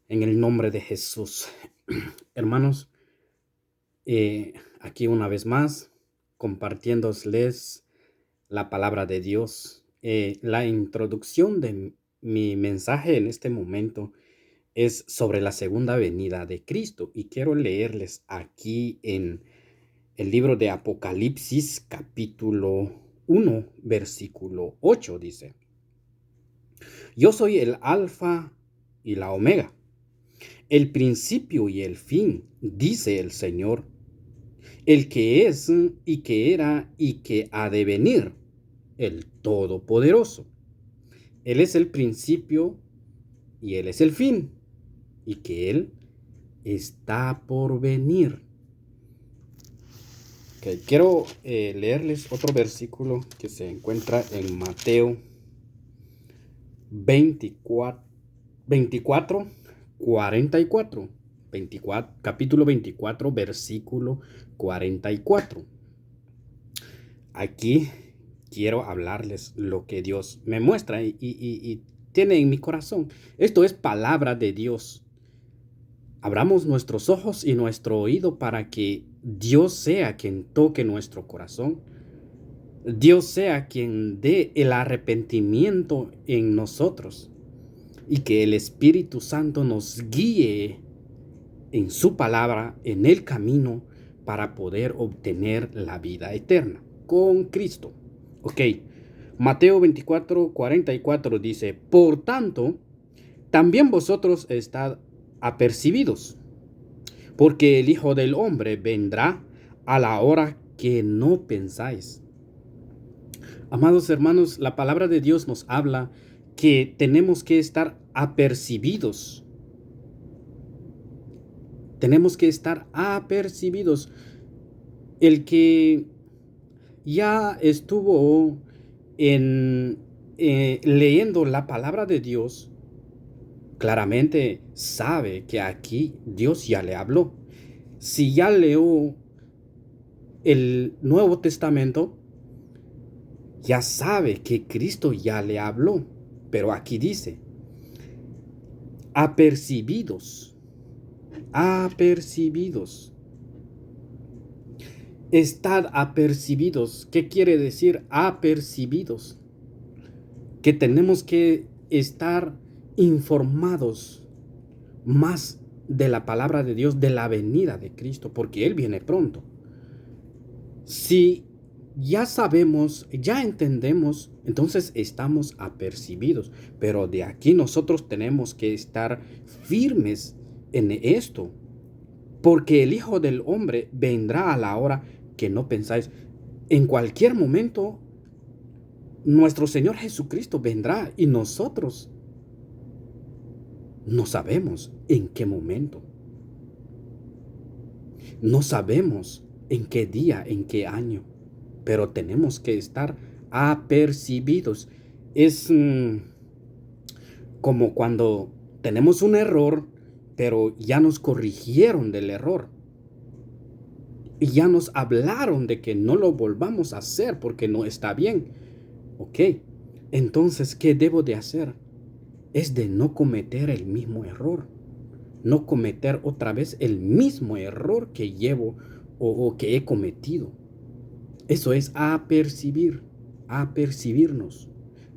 En el nombre de Jesús. Hermanos, aquí una vez más, compartiéndoles la palabra de Dios. La introducción de mi mensaje en este momento es sobre la segunda venida de Cristo y quiero leerles aquí en el libro de Apocalipsis, capítulo 1, versículo 8, dice: Yo soy el Alfa y la Omega, el principio y el fin, dice el Señor, el que es y que era y que ha de venir, el Todopoderoso. Él es el principio y Él es el fin, y que Él está por venir. Okay, quiero leerles otro versículo que se encuentra en Mateo 24, 44. Capítulo 24, versículo 44. Aquí quiero hablarles lo que Dios me muestra y tiene en mi corazón. Esto es palabra de Dios. Abramos nuestros ojos y nuestro oído para que Dios sea quien toque nuestro corazón. Dios sea quien dé el arrepentimiento en nosotros y que el Espíritu Santo nos guíe en su palabra, en el camino, para poder obtener la vida eterna con Cristo. Ok, Mateo 24, 44 dice: Por tanto, también vosotros estad apercibidos, porque el Hijo del Hombre vendrá a la hora que no pensáis. Amados hermanos, la palabra de Dios nos habla que tenemos que estar apercibidos. Tenemos que estar apercibidos. El que ya estuvo leyendo la palabra de Dios, claramente sabe que aquí Dios ya le habló. Si ya leyó el Nuevo Testamento, ya sabe que Cristo ya le habló. Pero aquí dice: apercibidos, apercibidos. Estad apercibidos. ¿Qué quiere decir apercibidos? Que tenemos que estar informados más de la palabra de Dios, de la venida de Cristo, porque Él viene pronto. Si ya sabemos, ya entendemos, entonces estamos apercibidos. Pero de aquí nosotros tenemos que estar firmes en esto, porque el Hijo del Hombre vendrá a la hora que no pensáis. En cualquier momento, nuestro Señor Jesucristo vendrá y nosotros no sabemos en qué momento. No sabemos en qué día, en qué año, pero tenemos que estar apercibidos. Es como cuando tenemos un error, pero ya nos corrigieron del error. Y ya nos hablaron de que no lo volvamos a hacer porque no está bien. Ok, entonces, ¿qué debo de hacer? Es de no cometer el mismo error. No cometer otra vez el mismo error que llevo o que he cometido. Eso es apercibirnos,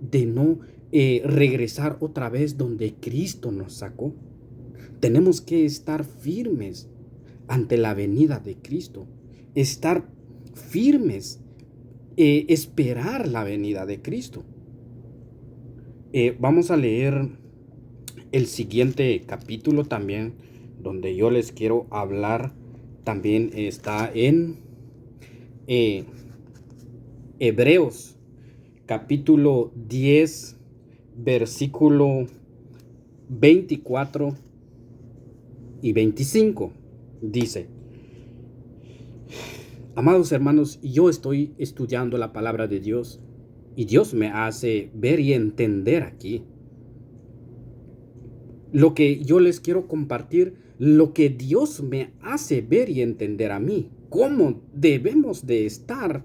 de no regresar otra vez donde Cristo nos sacó. Tenemos que estar firmes ante la venida de Cristo, estar firmes, esperar la venida de Cristo. Vamos a leer el siguiente capítulo también, donde yo les quiero hablar. También está en Hebreos, capítulo 10, versículo 24 y 25. Dice: Amados hermanos, yo estoy estudiando la palabra de Dios y Dios me hace ver y entender aquí lo que yo les quiero compartir, lo que Dios me hace ver y entender a mí, cómo debemos de estar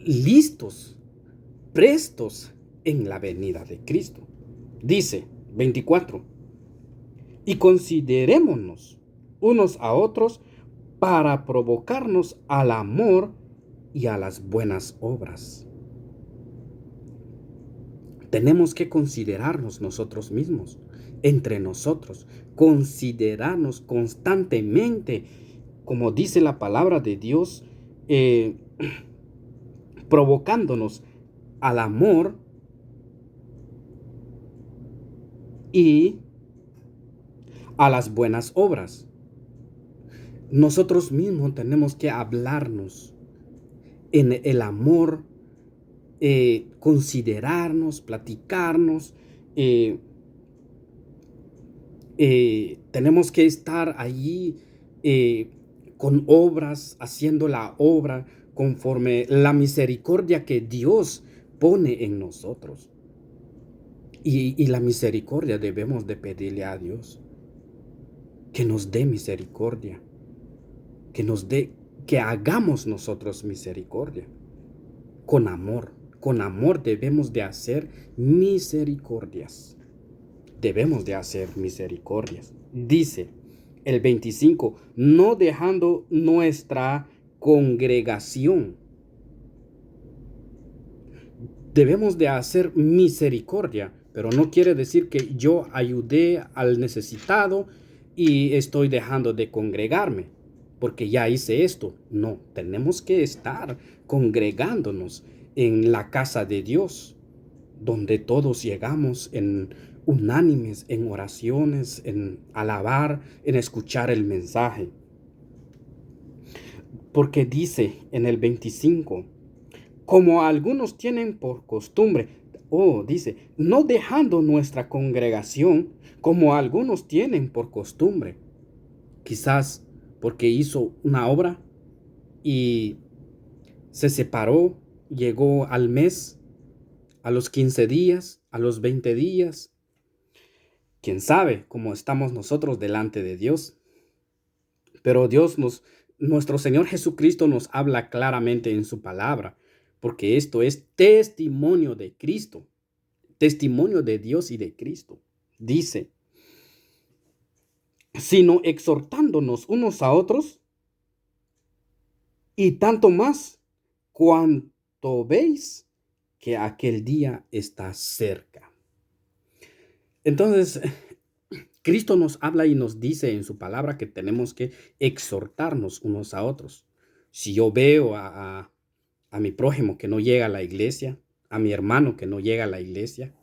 listos, prestos en la venida de Cristo. Dice 24, y considerémonos unos a otros para provocarnos al amor y a las buenas obras. Tenemos que considerarnos nosotros mismos, entre nosotros, considerarnos constantemente, como dice la palabra de Dios, eh, provocándonos al amor y a las buenas obras. Nosotros mismos tenemos que hablarnos en el amor, considerarnos, platicarnos. eh, Tenemos que estar allí eh, con obras, haciendo la obra conforme la misericordia que Dios pone en nosotros. Y la misericordia debemos de pedirle a Dios que nos dé misericordia, que nos dé, que hagamos nosotros misericordia con amor. Con amor debemos de hacer misericordias. Debemos de hacer misericordias. Dice el 25, no dejando nuestra congregación. Debemos de hacer misericordia, pero no quiere decir que yo ayudé al necesitado y estoy dejando de congregarme, porque ya hice esto. No, tenemos que estar congregándonos en la casa de Dios, donde todos llegamos en unánimes, en oraciones, en alabar, en escuchar el mensaje. Porque dice en el 25, como algunos tienen por costumbre, dice, no dejando nuestra congregación, como algunos tienen por costumbre, quizás porque hizo una obra y se separó, llegó al mes, a los 15 días, a los 20 días, quién sabe cómo estamos nosotros delante de Dios. Pero nuestro Señor Jesucristo nos habla claramente en su palabra, porque esto es testimonio de Cristo, testimonio de Dios y de Cristo. Dice, sino exhortándonos unos a otros, y tanto más cuanto veis que aquel día está cerca. Entonces, Cristo nos habla y nos dice en su palabra que tenemos que exhortarnos unos a otros. Si yo veo a mi prójimo que no llega a la iglesia, a mi hermano que no llega a la iglesia,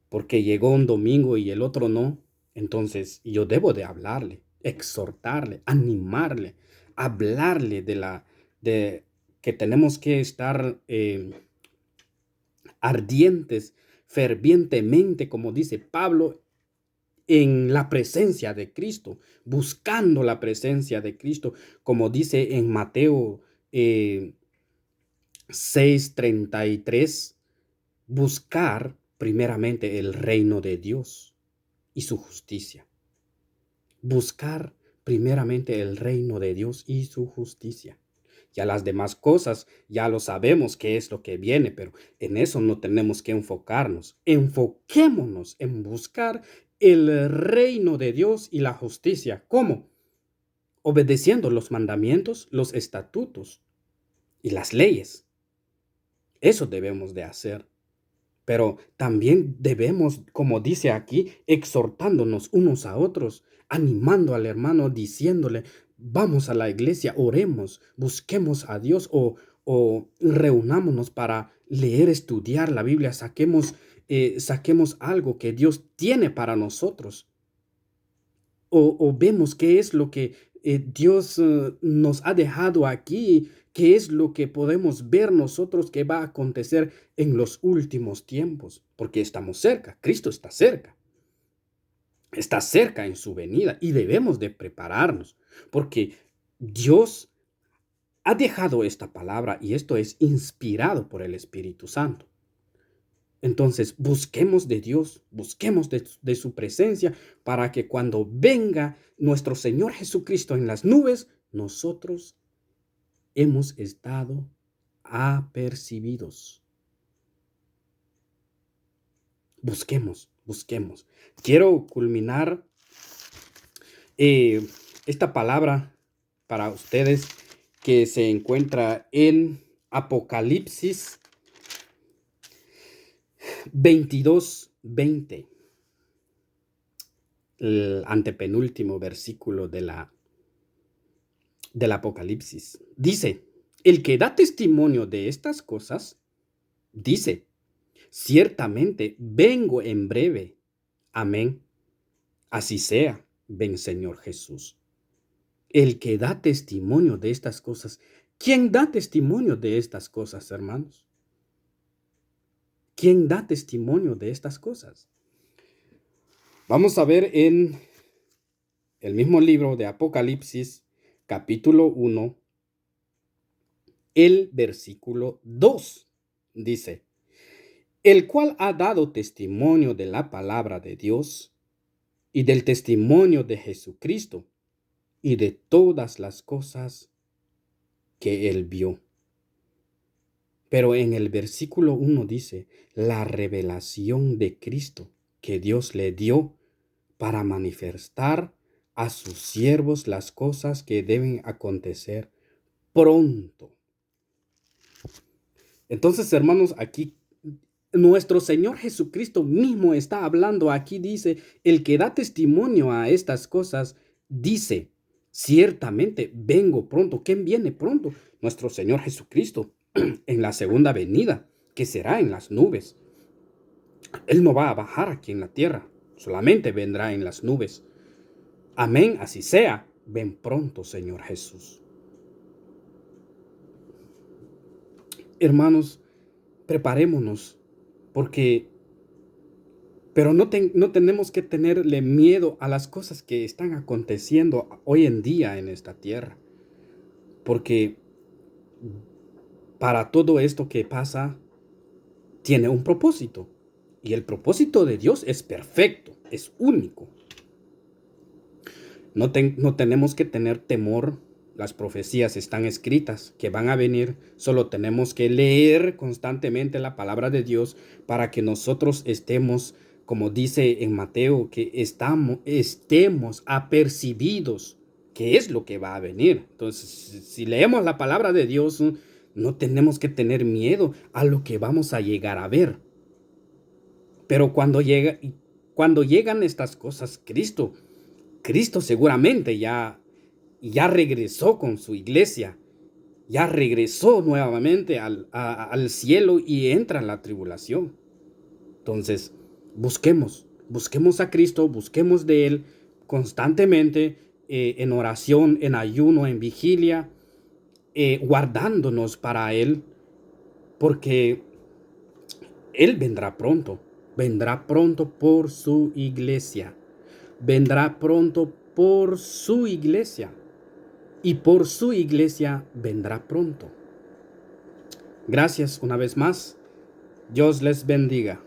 porque llegó un domingo y el otro no, entonces yo debo de hablarle, exhortarle, animarle, hablarle de que tenemos que estar ardientes, fervientemente, como dice Pablo, en la presencia de Cristo, buscando la presencia de Cristo, como dice en Mateo 6:33, buscar primeramente el reino de Dios y su justicia. Buscar primeramente el reino de Dios y su justicia. Ya las demás cosas, ya lo sabemos qué es lo que viene, pero en eso no tenemos que enfocarnos. Enfoquémonos en buscar el reino de Dios y la justicia. ¿Cómo? Obedeciendo los mandamientos, los estatutos y las leyes. Eso debemos de hacer. Pero también debemos, como dice aquí, exhortándonos unos a otros, animando al hermano, diciéndole, vamos a la iglesia, oremos, busquemos a Dios o reunámonos para leer, estudiar la Biblia, saquemos algo que Dios tiene para nosotros. O vemos qué es lo que Dios nos ha dejado aquí, qué es lo que podemos ver nosotros que va a acontecer en los últimos tiempos, porque estamos cerca, Cristo está cerca en su venida y debemos de prepararnos, porque Dios ha dejado esta palabra y esto es inspirado por el Espíritu Santo. Entonces, busquemos de Dios, busquemos de su presencia para que cuando venga nuestro Señor Jesucristo en las nubes, nosotros hemos estado apercibidos. busquemos. Quiero culminar esta palabra para ustedes que se encuentra en Apocalipsis 22:20, el antepenúltimo versículo del Apocalipsis. Dice, el que da testimonio de estas cosas, dice, ciertamente vengo en breve. Amén. Así sea, ven Señor Jesús. El que da testimonio de estas cosas. ¿Quién da testimonio de estas cosas, hermanos? ¿Quién da testimonio de estas cosas? Vamos a ver en el mismo libro de Apocalipsis, capítulo 1, el versículo 2. Dice, el cual ha dado testimonio de la palabra de Dios y del testimonio de Jesucristo y de todas las cosas que él vio. Pero en el versículo 1 dice, la revelación de Cristo que Dios le dio para manifestar a sus siervos las cosas que deben acontecer pronto. Entonces, hermanos, aquí nuestro Señor Jesucristo mismo está hablando. Aquí dice, el que da testimonio a estas cosas, dice, ciertamente vengo pronto. ¿Quién viene pronto? Nuestro Señor Jesucristo en la segunda venida, que será en las nubes. Él no va a bajar aquí en la tierra, solamente vendrá en las nubes. Amén, así sea. Ven pronto, Señor Jesús. Hermanos, preparémonos, pero no tenemos que tenerle miedo a las cosas que están aconteciendo hoy en día en esta tierra, porque para todo esto que pasa, tiene un propósito, y el propósito de Dios es perfecto, es único. No tenemos que tener temor. Las profecías están escritas que van a venir. Solo tenemos que leer constantemente la palabra de Dios para que nosotros estemos, como dice en Mateo, que estemos apercibidos qué es lo que va a venir. Entonces, si leemos la palabra de Dios, no tenemos que tener miedo a lo que vamos a llegar a ver. Pero cuando llegan estas cosas, Cristo seguramente ya regresó con su iglesia, ya regresó nuevamente al cielo y entra en la tribulación. Entonces, busquemos a Cristo, busquemos de Él constantemente, en oración, en ayuno, en vigilia, guardándonos para Él, porque Él vendrá pronto por su iglesia. Vendrá pronto por su iglesia, y por su iglesia vendrá pronto. Gracias una vez más. Dios les bendiga.